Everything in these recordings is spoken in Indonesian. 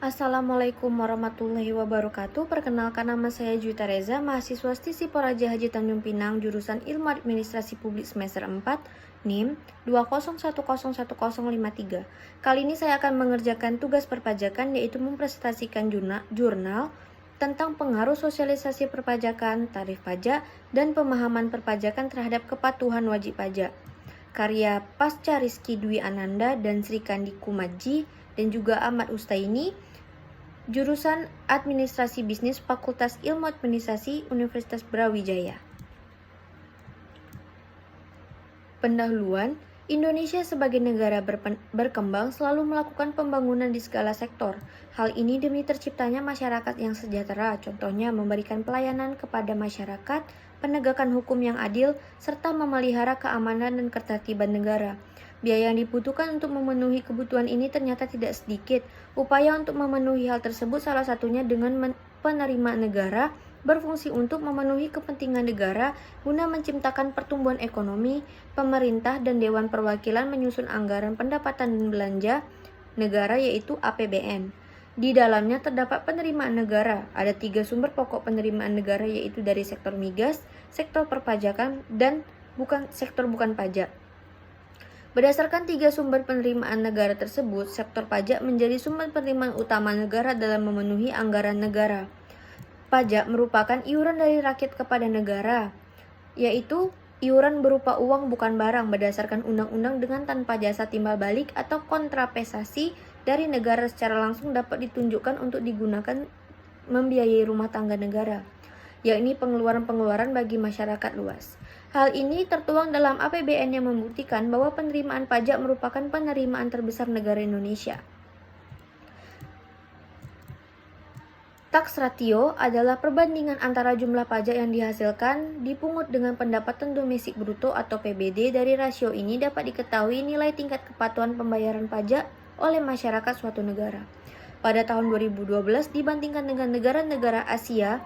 Assalamualaikum warahmatullahi wabarakatuh. Perkenalkan, nama saya Juwita Reza, mahasiswa Stisi Poraja Haji Tanjung Pinang, jurusan Ilmu Administrasi Publik semester 4, NIM 201101053. Kali ini saya akan mengerjakan tugas perpajakan, yaitu mempresentasikan jurnal tentang pengaruh sosialisasi perpajakan, tarif pajak, dan pemahaman perpajakan terhadap kepatuhan wajib pajak. Karya Pasca Rizky Dwi Ananda dan Sri Kandi Kumadji dan juga Ahmad Ustaini, jurusan Administrasi Bisnis Fakultas Ilmu Administrasi Universitas Brawijaya. Pendahuluan, Indonesia sebagai negara berkembang selalu melakukan pembangunan di segala sektor. Hal ini demi terciptanya masyarakat yang sejahtera, contohnya memberikan pelayanan kepada masyarakat, penegakan hukum yang adil, serta memelihara keamanan dan ketertiban negara. Biaya yang dibutuhkan untuk memenuhi kebutuhan ini ternyata tidak sedikit. Upaya untuk memenuhi hal tersebut salah satunya dengan penerimaan negara berfungsi untuk memenuhi kepentingan negara guna menciptakan pertumbuhan ekonomi. Pemerintah dan Dewan Perwakilan menyusun anggaran pendapatan dan belanja negara, yaitu APBN. Di dalamnya terdapat penerimaan negara. Ada 3 sumber pokok penerimaan negara, yaitu dari sektor migas, sektor perpajakan, dan sektor bukan pajak. Berdasarkan 3 sumber penerimaan negara tersebut, sektor pajak menjadi sumber penerimaan utama negara dalam memenuhi anggaran negara. Pajak merupakan iuran dari rakyat kepada negara, yaitu iuran berupa uang bukan barang berdasarkan undang-undang dengan tanpa jasa timbal balik atau kontrapesasi dari negara secara langsung dapat ditunjukkan untuk digunakan membiayai rumah tangga negara, yakni pengeluaran-pengeluaran bagi masyarakat luas. Hal ini tertuang dalam APBN yang membuktikan bahwa penerimaan pajak merupakan penerimaan terbesar negara Indonesia. Tax ratio adalah perbandingan antara jumlah pajak yang dihasilkan dipungut dengan pendapatan domestik bruto atau PBD. Dari rasio ini dapat diketahui nilai tingkat kepatuhan pembayaran pajak oleh masyarakat suatu negara. Pada tahun 2012 dibandingkan dengan negara-negara Asia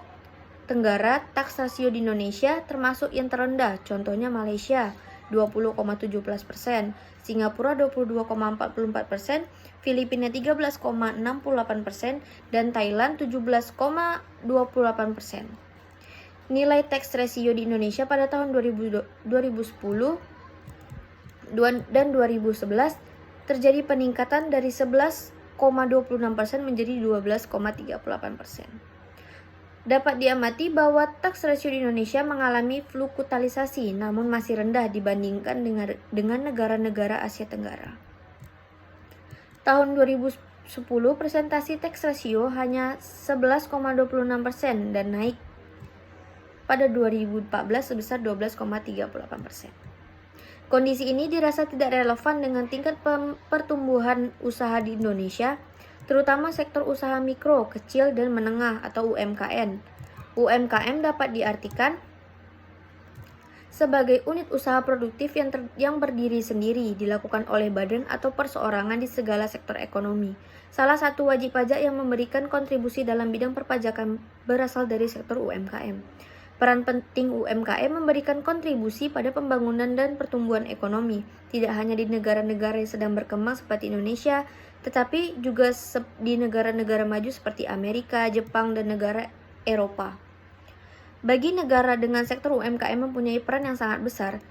Tenggara, tax rasio di Indonesia termasuk yang terendah, contohnya Malaysia 20,17%, Singapura 22,44%, Filipina 13,68%, dan Thailand 17,28%. Nilai tax ratio di Indonesia pada tahun 2010 dan 2011 terjadi peningkatan dari 11,26% menjadi 12,38%. Dapat diamati bahwa tax ratio di Indonesia mengalami fluktuasi, namun masih rendah dibandingkan dengan negara-negara Asia Tenggara. Tahun 2010 presentasi tax ratio hanya 11,26% dan naik pada 2014 sebesar 12,38%. Kondisi ini dirasa tidak relevan dengan tingkat pertumbuhan usaha di Indonesia, terutama sektor usaha mikro, kecil, dan menengah atau UMKM. UMKM dapat diartikan sebagai unit usaha produktif yang berdiri sendiri, dilakukan oleh badan atau perseorangan di segala sektor ekonomi. Salah satu wajib pajak yang memberikan kontribusi dalam bidang perpajakan berasal dari sektor UMKM. Peran penting UMKM memberikan kontribusi pada pembangunan dan pertumbuhan ekonomi, tidak hanya di negara-negara yang sedang berkembang seperti Indonesia, tetapi juga di negara-negara maju seperti Amerika, Jepang, dan negara Eropa. Bagi negara dengan sektor UMKM mempunyai peran yang sangat besar.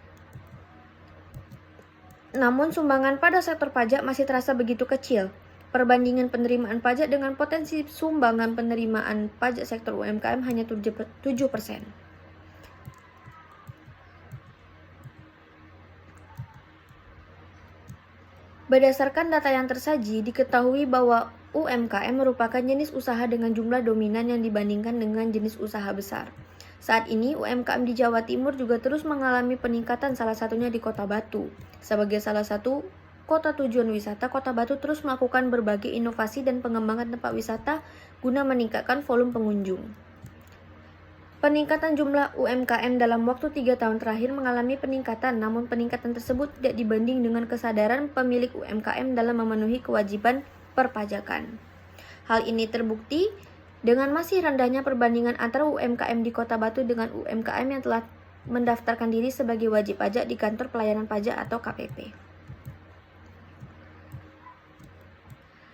Namun sumbangan pada sektor pajak masih terasa begitu kecil. Perbandingan penerimaan pajak dengan potensi sumbangan penerimaan pajak sektor UMKM hanya 7%. Berdasarkan data yang tersaji, diketahui bahwa UMKM merupakan jenis usaha dengan jumlah dominan yang dibandingkan dengan jenis usaha besar. Saat ini, UMKM di Jawa Timur juga terus mengalami peningkatan, salah satunya di Kota Batu. Sebagai salah satu kota tujuan wisata, Kota Batu terus melakukan berbagai inovasi dan pengembangan tempat wisata guna meningkatkan volume pengunjung. Peningkatan jumlah UMKM dalam waktu 3 tahun terakhir mengalami peningkatan, namun peningkatan tersebut tidak dibanding dengan kesadaran pemilik UMKM dalam memenuhi kewajiban perpajakan. Hal ini terbukti dengan masih rendahnya perbandingan antara UMKM di Kota Batu dengan UMKM yang telah mendaftarkan diri sebagai wajib pajak di Kantor Pelayanan Pajak atau KPP.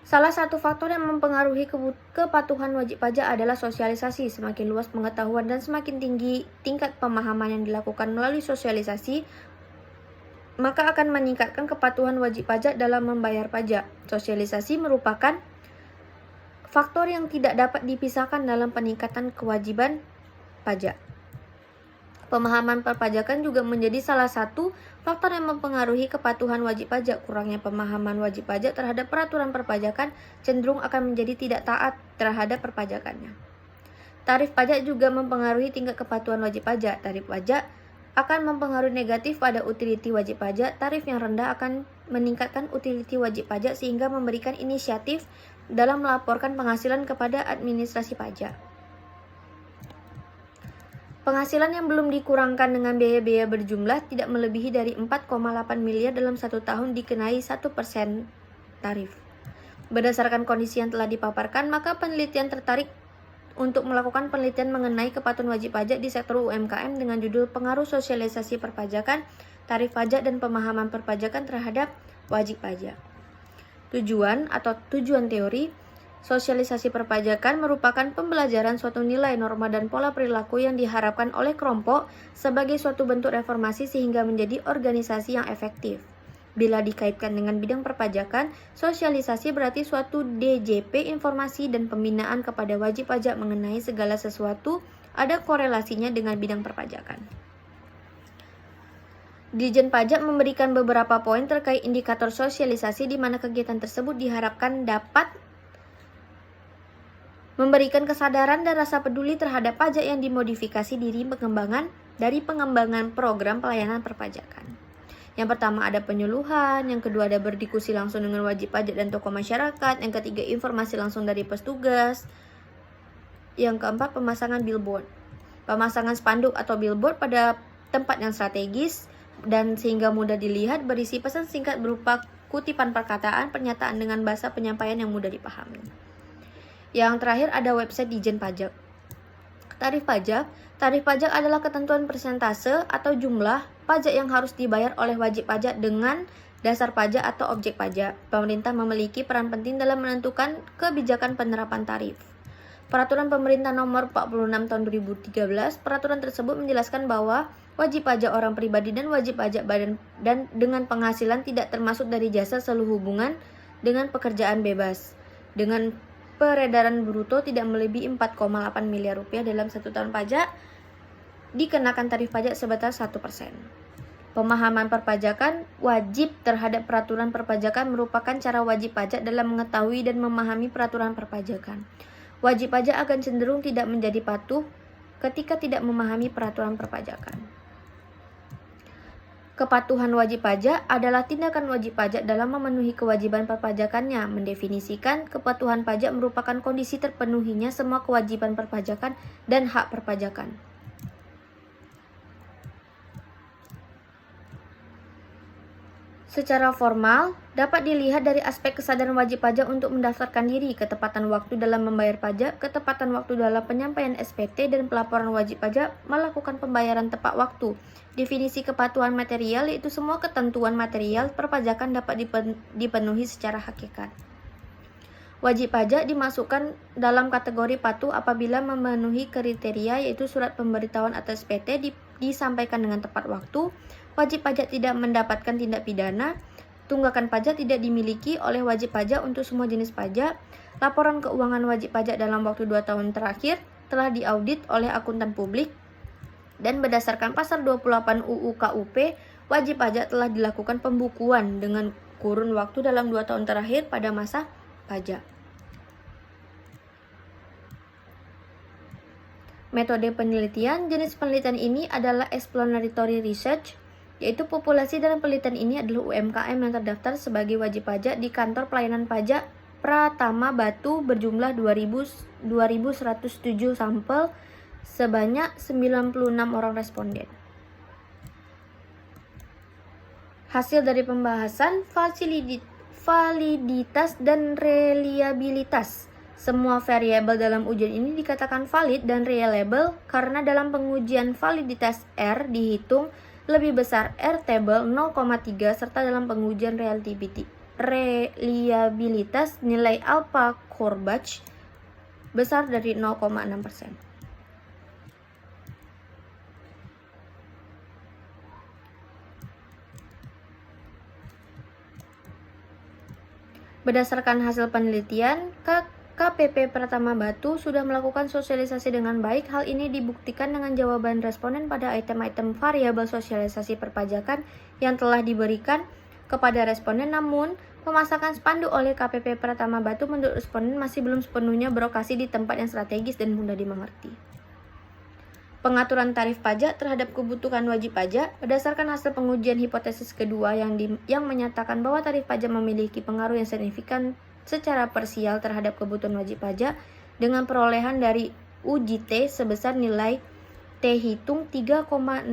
Salah satu faktor yang mempengaruhi kepatuhan wajib pajak adalah sosialisasi. Semakin luas pengetahuan dan semakin tinggi tingkat pemahaman yang dilakukan melalui sosialisasi, maka akan meningkatkan kepatuhan wajib pajak dalam membayar pajak. Sosialisasi merupakan faktor yang tidak dapat dipisahkan dalam peningkatan kewajiban pajak. Pemahaman perpajakan juga menjadi salah satu faktor yang mempengaruhi kepatuhan wajib pajak. Kurangnya pemahaman wajib pajak terhadap peraturan perpajakan cenderung akan menjadi tidak taat terhadap perpajakannya. Tarif pajak juga mempengaruhi tingkat kepatuhan wajib pajak. Tarif pajak akan mempengaruhi negatif pada utility wajib pajak. Tarif yang rendah akan meningkatkan utility wajib pajak sehingga memberikan inisiatif dalam melaporkan penghasilan kepada administrasi pajak. Penghasilan yang belum dikurangkan dengan biaya-biaya berjumlah tidak melebihi dari 4,8 miliar dalam 1 tahun dikenai 1% tarif. Berdasarkan kondisi yang telah dipaparkan, maka penelitian tertarik untuk melakukan penelitian mengenai kepatuhan wajib pajak di sektor UMKM dengan judul Pengaruh Sosialisasi Perpajakan, Tarif Pajak dan Pemahaman Perpajakan terhadap Wajib Pajak. Tujuan teori sosialisasi perpajakan merupakan pembelajaran suatu nilai, norma, dan pola perilaku yang diharapkan oleh kelompok sebagai suatu bentuk reformasi sehingga menjadi organisasi yang efektif. Bila dikaitkan dengan bidang perpajakan, sosialisasi berarti suatu DJP informasi dan pembinaan kepada wajib pajak mengenai segala sesuatu ada korelasinya dengan bidang perpajakan. Dirjen Pajak memberikan beberapa poin terkait indikator sosialisasi di mana kegiatan tersebut diharapkan dapat memberikan kesadaran dan rasa peduli terhadap pajak yang dimodifikasi dari pengembangan program pelayanan perpajakan. Yang pertama ada penyuluhan, yang kedua ada berdiskusi langsung dengan wajib pajak dan tokoh masyarakat, yang ketiga informasi langsung dari petugas, yang keempat pemasangan billboard. Pemasangan spanduk atau billboard pada tempat yang strategis dan sehingga mudah dilihat berisi pesan singkat berupa kutipan perkataan, pernyataan dengan bahasa penyampaian yang mudah dipahami. Yang terakhir ada website Ditjen Pajak. Tarif pajak. Tarif pajak adalah ketentuan persentase atau jumlah pajak yang harus dibayar oleh wajib pajak dengan dasar pajak atau objek pajak. Pemerintah memiliki peran penting dalam menentukan kebijakan penerapan tarif. Peraturan Pemerintah Nomor 46 Tahun 2013, peraturan tersebut menjelaskan bahwa wajib pajak orang pribadi dan wajib pajak badan dan dengan penghasilan tidak termasuk dari jasa seluruh hubungan dengan pekerjaan bebas. Dengan peredaran bruto tidak melebihi 4,8 miliar rupiah dalam 1 tahun pajak, dikenakan tarif pajak sebesar 1%. Pemahaman perpajakan wajib terhadap peraturan perpajakan merupakan cara wajib pajak dalam mengetahui dan memahami peraturan perpajakan. Wajib pajak akan cenderung tidak menjadi patuh ketika tidak memahami peraturan perpajakan. Kepatuhan wajib pajak adalah tindakan wajib pajak dalam memenuhi kewajiban perpajakannya. Mendefinisikan kepatuhan pajak merupakan kondisi terpenuhinya semua kewajiban perpajakan dan hak perpajakan. Secara formal, dapat dilihat dari aspek kesadaran wajib pajak untuk mendaftarkan diri, ketepatan waktu dalam membayar pajak, ketepatan waktu dalam penyampaian SPT, dan pelaporan wajib pajak melakukan pembayaran tepat waktu. Definisi kepatuhan material yaitu semua ketentuan material perpajakan dapat dipenuhi secara hakikat. Wajib pajak dimasukkan dalam kategori patuh apabila memenuhi kriteria yaitu surat pemberitahuan atau SPT disampaikan dengan tepat waktu, wajib pajak tidak mendapatkan tindak pidana, tunggakan pajak tidak dimiliki oleh wajib pajak untuk semua jenis pajak, laporan keuangan wajib pajak dalam waktu 2 tahun terakhir telah diaudit oleh akuntan publik, dan berdasarkan pasal 28 UU KUP, wajib pajak telah dilakukan pembukuan dengan kurun waktu dalam 2 tahun terakhir pada masa pajak. Metode penelitian, jenis penelitian ini adalah exploratory research, yaitu populasi dalam penelitian ini adalah UMKM yang terdaftar sebagai wajib pajak di kantor pelayanan pajak Pratama Batu berjumlah 2.107 sampel sebanyak 96 orang responden. Hasil dari pembahasan validitas dan reliabilitas. Semua variabel dalam ujian ini dikatakan valid dan reliable karena dalam pengujian validitas R dihitung lebih besar R table 0,3 serta dalam pengujian reliabilitas nilai alpha Corbach besar dari 0,6%. Berdasarkan hasil penelitian, KPP Pratama Batu sudah melakukan sosialisasi dengan baik. Hal ini dibuktikan dengan jawaban responden pada item-item variabel sosialisasi perpajakan yang telah diberikan kepada responden. Namun, pemasangan spanduk oleh KPP Pratama Batu menurut responden masih belum sepenuhnya beroperasi di tempat yang strategis dan mudah dimengerti. Pengaturan tarif pajak terhadap kebutuhan wajib pajak berdasarkan hasil pengujian hipotesis kedua yang menyatakan bahwa tarif pajak memiliki pengaruh yang signifikan secara parsial terhadap kebutuhan wajib pajak dengan perolehan dari uji T sebesar nilai T hitung 3,627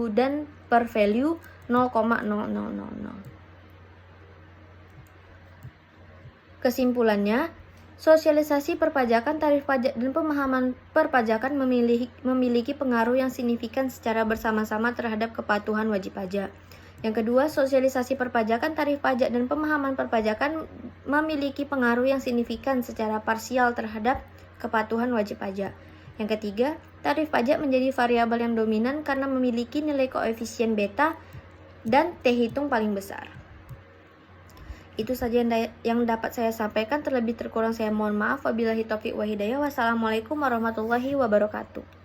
dan per value 0,0000. Kesimpulannya, sosialisasi perpajakan, tarif pajak, dan pemahaman perpajakan memiliki pengaruh yang signifikan secara bersama-sama terhadap kepatuhan wajib pajak. Yang kedua, sosialisasi perpajakan, tarif pajak, dan pemahaman perpajakan memiliki pengaruh yang signifikan secara parsial terhadap kepatuhan wajib pajak. Yang ketiga, tarif pajak menjadi variabel yang dominan karena memiliki nilai koefisien beta dan T hitung paling besar. Itu saja yang dapat saya sampaikan. Terlebih terkurang saya mohon maaf. Wabillahi taufiq wa hidayah. Wassalamualaikum warahmatullahi wabarakatuh.